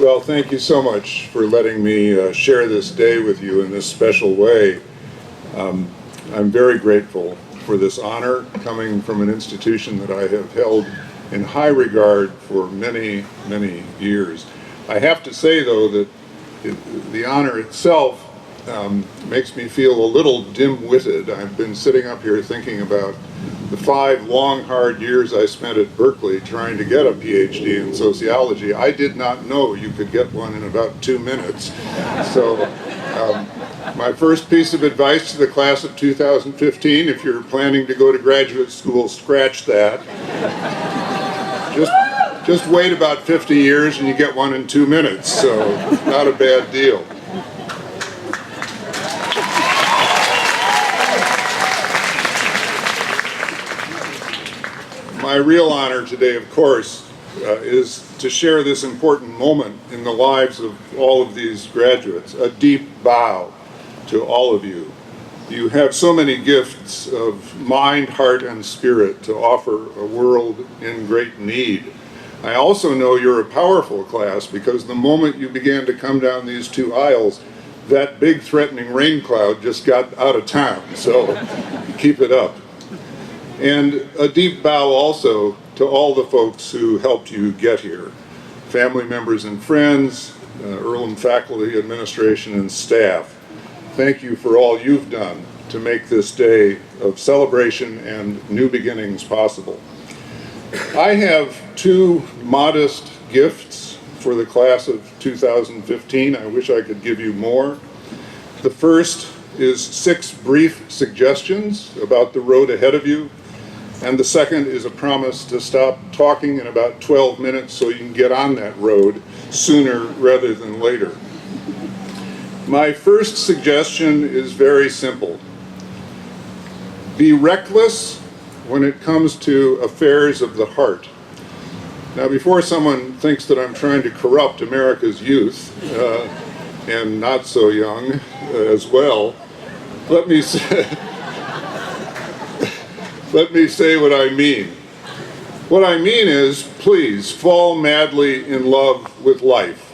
Well, thank you so much for letting me share this day with you in this special way. I'm very grateful for this honor coming from an institution that I have held in high regard for many, many years. I have to say, though, that the honor itself makes me feel a little dim-witted. I've been sitting up here thinking about the 5 long, hard years I spent at Berkeley trying to get a PhD in sociology. I did not know you could get one in about 2 minutes. So my first piece of advice to the class of 2015, if you're planning to go to graduate school, scratch that. Just wait about 50 years and you get one in 2 minutes, so not a bad deal. My real honor today, of course, is to share this important moment in the lives of all of these graduates. A deep bow to all of you. You have so many gifts of mind, heart, and spirit to offer a world in great need. I also know you're a powerful class because the moment you began to come down these 2 aisles, that big threatening rain cloud just got out of town, so keep it up. And a deep bow also to all the folks who helped you get here. Family members and friends, Earlham faculty, administration, and staff. Thank you for all you've done to make this day of celebration and new beginnings possible. I have 2 modest gifts for the class of 2015. I wish I could give you more. The first is 6 brief suggestions about the road ahead of you. And the second is a promise to stop talking in about 12 minutes so you can get on that road sooner rather than later. My first suggestion is very simple. Be reckless when it comes to affairs of the heart. Now, before someone thinks that I'm trying to corrupt America's youth, and not so young as well, let me say what I mean. What I mean is, please fall madly in love with life.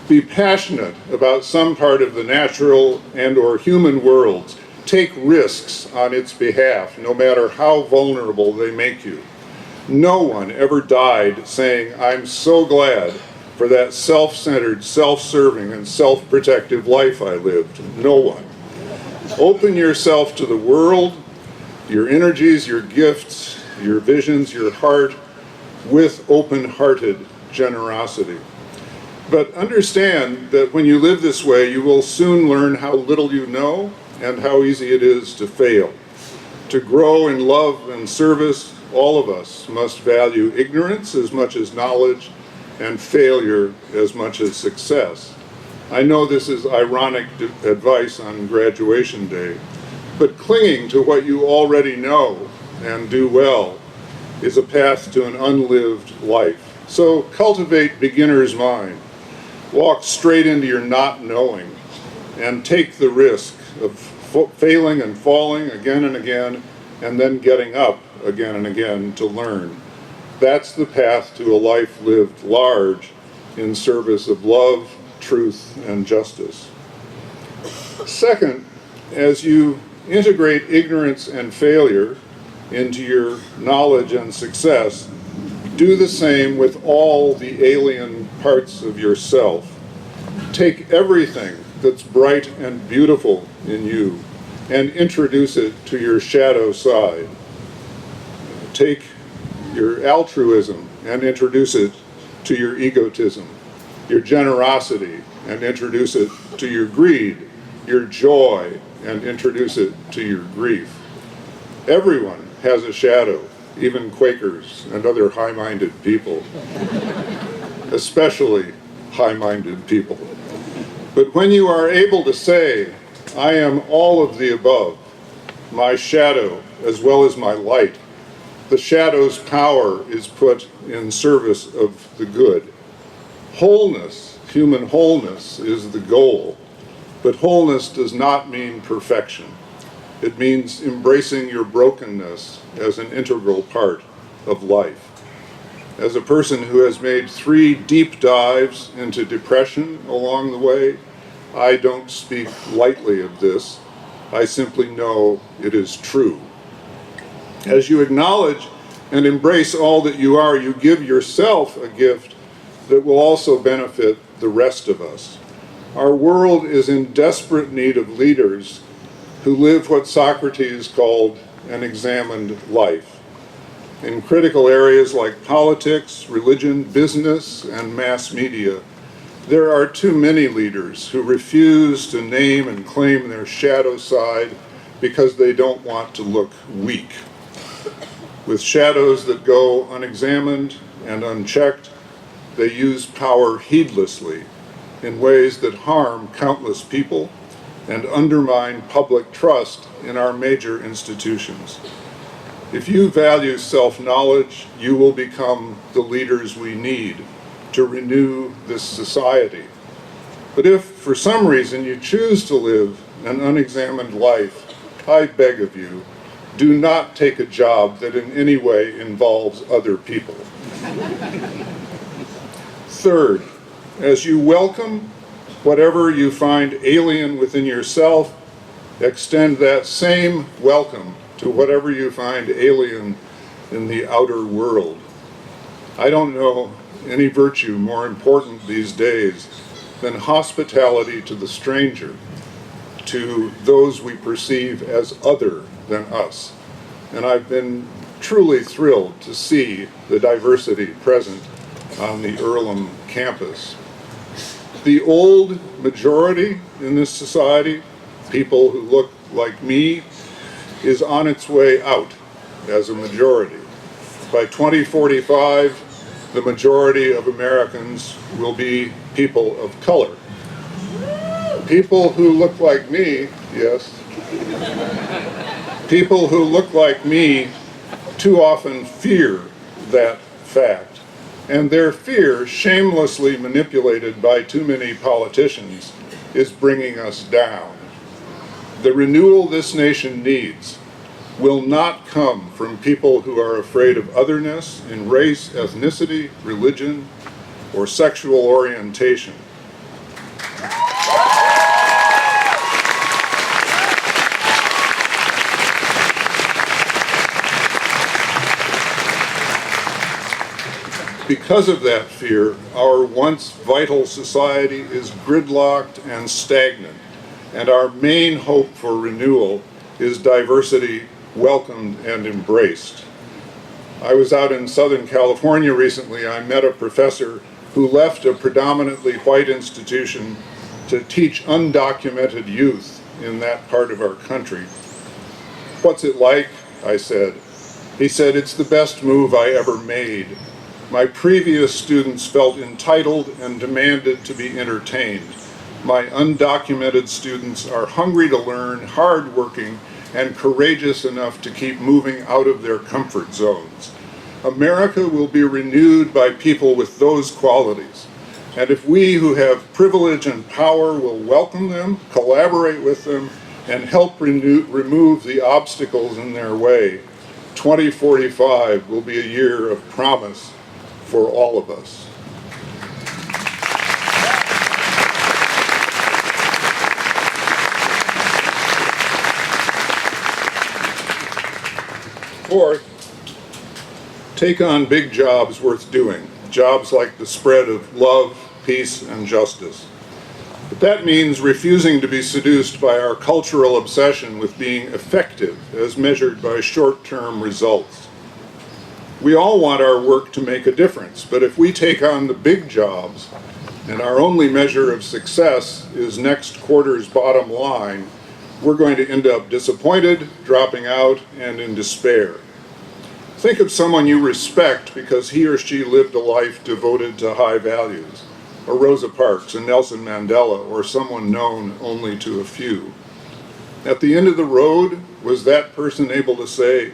Be passionate about some part of the natural and or human worlds. Take risks on its behalf, no matter how vulnerable they make you. No one ever died saying, "I'm so glad for that self-centered, self-serving, and self-protective life I lived." No one. Open yourself to the world, your energies, your gifts, your visions, your heart, with open-hearted generosity. But understand that when you live this way, you will soon learn how little you know and how easy it is to fail. To grow in love and service, all of us must value ignorance as much as knowledge and failure as much as success. I know this is ironic advice on graduation day, but clinging to what you already know and do well is a path to an unlived life. So cultivate beginner's mind. Walk straight into your not knowing and take the risk of failing and falling again and again and then getting up again and again to learn. That's the path to a life lived large in service of love, truth, and justice. Second, as you integrate ignorance and failure into your knowledge and success, do the same with all the alien parts of yourself. Take everything that's bright and beautiful in you and introduce it to your shadow side. Take your altruism and introduce it to your egotism, your generosity and introduce it to your greed, your joy and introduce it to your grief. Everyone has a shadow, even Quakers and other high-minded people, especially high-minded people. But when you are able to say, "I am all of the above, my shadow as well as my light," the shadow's power is put in service of the good. Wholeness, human wholeness, is the goal, but wholeness does not mean perfection. It means embracing your brokenness as an integral part of life. As a person who has made 3 deep dives into depression along the way, I don't speak lightly of this. I simply know it is true. As you acknowledge and embrace all that you are, you give yourself a gift that will also benefit the rest of us. Our world is in desperate need of leaders who live what Socrates called an examined life. In critical areas like politics, religion, business, and mass media, there are too many leaders who refuse to name and claim their shadow side because they don't want to look weak. With shadows that go unexamined and unchecked, they use power heedlessly in ways that harm countless people and undermine public trust in our major institutions. If you value self-knowledge, you will become the leaders we need to renew this society. But if, for some reason, you choose to live an unexamined life, I beg of you, do not take a job that in any way involves other people. Third, as you welcome whatever you find alien within yourself, extend that same welcome to whatever you find alien in the outer world. I don't know any virtue more important these days than hospitality to the stranger, to those we perceive as other than us. And I've been truly thrilled to see the diversity present on the Earlham campus. The old majority in this society, people who look like me, is on its way out as a majority. By 2045, the majority of Americans will be people of color. People who look like me, yes, people who look like me too often fear that fact, and their fear, shamelessly manipulated by too many politicians, is bringing us down. The renewal this nation needs will not come from people who are afraid of otherness in race, ethnicity, religion, or sexual orientation. Because of that fear, our once vital society is gridlocked and stagnant, and our main hope for renewal is diversity welcomed and embraced. I was out in Southern California recently. I met a professor who left a predominantly white institution to teach undocumented youth in that part of our country. "What's it like?" I said. He said, "It's the best move I ever made. My previous students felt entitled and demanded to be entertained. My undocumented students are hungry to learn, hardworking, and courageous enough to keep moving out of their comfort zones. America will be renewed by people with those qualities. And if we who have privilege and power will welcome them, collaborate with them, and help remove the obstacles in their way, 2045 will be a year of promise for all of us." Fourth, take on big jobs worth doing, jobs like the spread of love, peace, and justice. But that means refusing to be seduced by our cultural obsession with being effective as measured by short-term results. We all want our work to make a difference, but if we take on the big jobs and our only measure of success is next quarter's bottom line, we're going to end up disappointed, dropping out, and in despair. Think of someone you respect because he or she lived a life devoted to high values, a Rosa Parks, a Nelson Mandela, or someone known only to a few. At the end of the road, was that person able to say,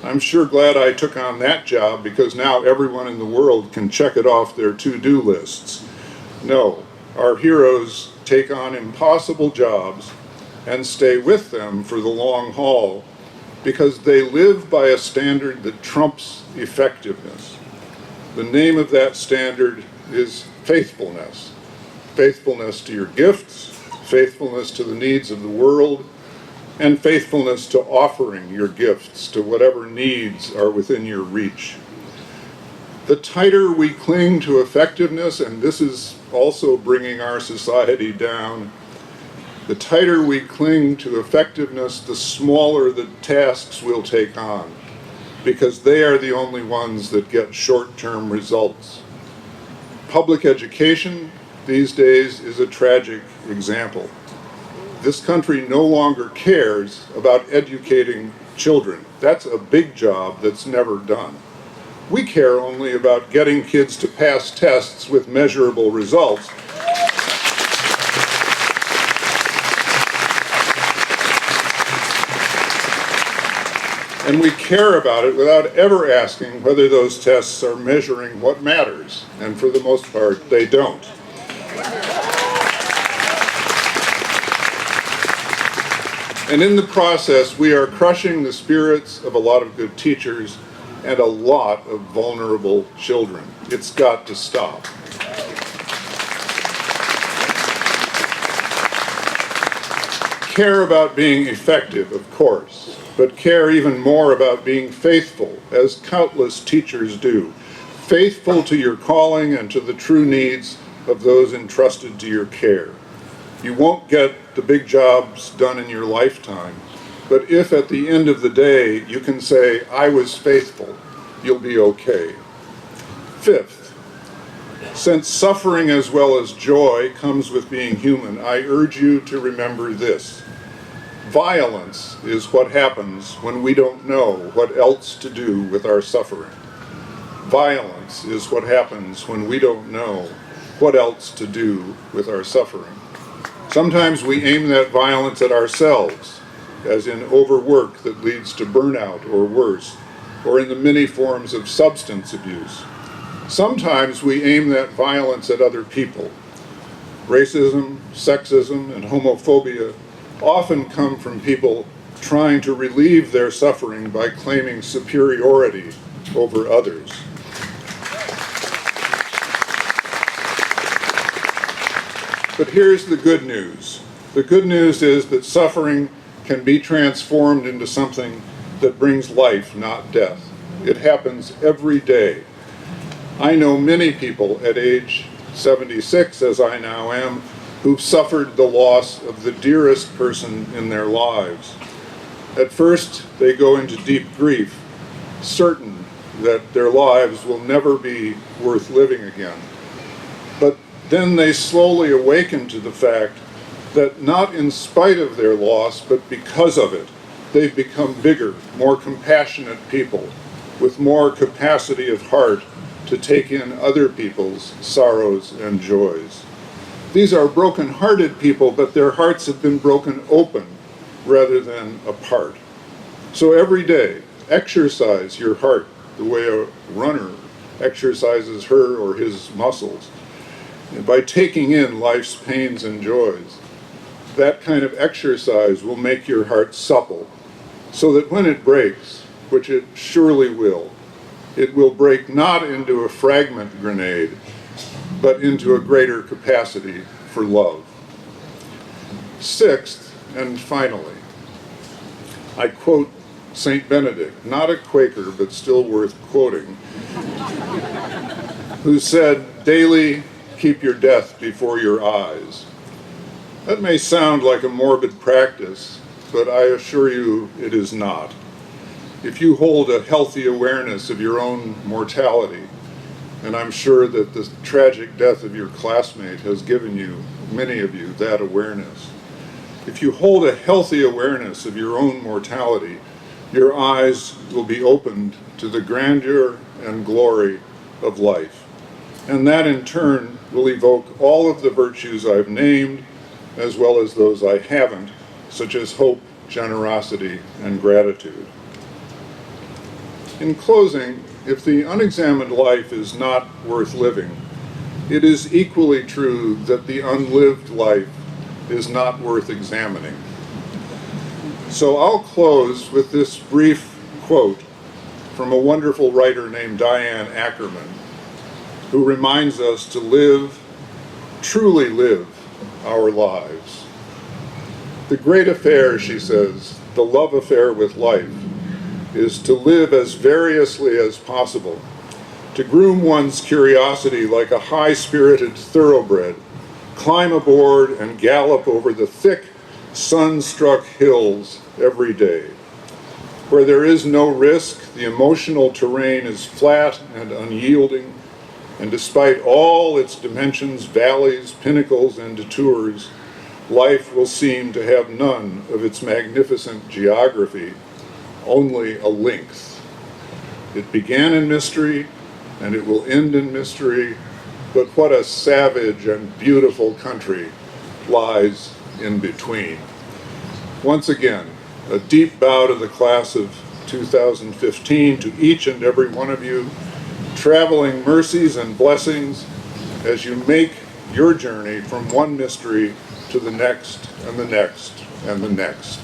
"I'm sure glad I took on that job because now everyone in the world can check it off their to-do lists"? No, our heroes take on impossible jobs and stay with them for the long haul because they live by a standard that trumps effectiveness. The name of that standard is faithfulness. Faithfulness to your gifts, faithfulness to the needs of the world, and faithfulness to offering your gifts to whatever needs are within your reach. The tighter we cling to effectiveness, and this is also bringing our society down, the tighter we cling to effectiveness, the smaller the tasks we'll take on, because they are the only ones that get short-term results. Public education these days is a tragic example. This country no longer cares about educating children. That's a big job that's never done. We care only about getting kids to pass tests with measurable results. And we care about it without ever asking whether those tests are measuring what matters. And for the most part, they don't. And in the process, we are crushing the spirits of a lot of good teachers and a lot of vulnerable children. It's got to stop. Care about being effective, of course, but care even more about being faithful, as countless teachers do. Faithful to your calling and to the true needs of those entrusted to your care. You won't get the big jobs done in your lifetime, but if at the end of the day you can say, I was faithful, you'll be okay. Fifth, since suffering as well as joy comes with being human, I urge you to remember this. Violence is what happens when we don't know what else to do with our suffering. Violence is what happens when we don't know what else to do with our suffering. Sometimes we aim that violence at ourselves, as in overwork that leads to burnout or worse, or in the many forms of substance abuse. Sometimes we aim that violence at other people. Racism, sexism, and homophobia often come from people trying to relieve their suffering by claiming superiority over others. But here's the good news. The good news is that suffering can be transformed into something that brings life, not death. It happens every day. I know many people at age 76, as I now am, who've suffered the loss of the dearest person in their lives. At first, they go into deep grief, certain that their lives will never be worth living again. But then they slowly awaken to the fact that not in spite of their loss, but because of it, they've become bigger, more compassionate people with more capacity of heart to take in other people's sorrows and joys. These are broken-hearted people, but their hearts have been broken open rather than apart. So every day, exercise your heart the way a runner exercises her or his muscles, by taking in life's pains and joys. That kind of exercise will make your heart supple, so that when it breaks, which it surely will, it will break not into a fragment grenade, but into a greater capacity for love. Sixth, and finally, I quote St. Benedict, not a Quaker, but still worth quoting, who said, daily keep your death before your eyes. That may sound like a morbid practice, but I assure you it is not. If you hold a healthy awareness of your own mortality, and I'm sure that the tragic death of your classmate has given you, many of you, that awareness. If you hold a healthy awareness of your own mortality, your eyes will be opened to the grandeur and glory of life. And that in turn will evoke all of the virtues I've named, as well as those I haven't, such as hope, generosity, and gratitude. In closing, if the unexamined life is not worth living, it is equally true that the unlived life is not worth examining. So I'll close with this brief quote from a wonderful writer named Diane Ackerman, who reminds us to live, truly live our lives. The great affair, she says, the love affair with life, is to live as variously as possible, to groom one's curiosity like a high-spirited thoroughbred, climb aboard and gallop over the thick, sun-struck hills every day. Where there is no risk, the emotional terrain is flat and unyielding, and despite all its dimensions, valleys, pinnacles, and detours, life will seem to have none of its magnificent geography, only a length. It began in mystery, and it will end in mystery, but what a savage and beautiful country lies in between. Once again, a deep bow to the class of 2015, to each and every one of you, traveling mercies and blessings as you make your journey from one mystery to the next and the next and the next.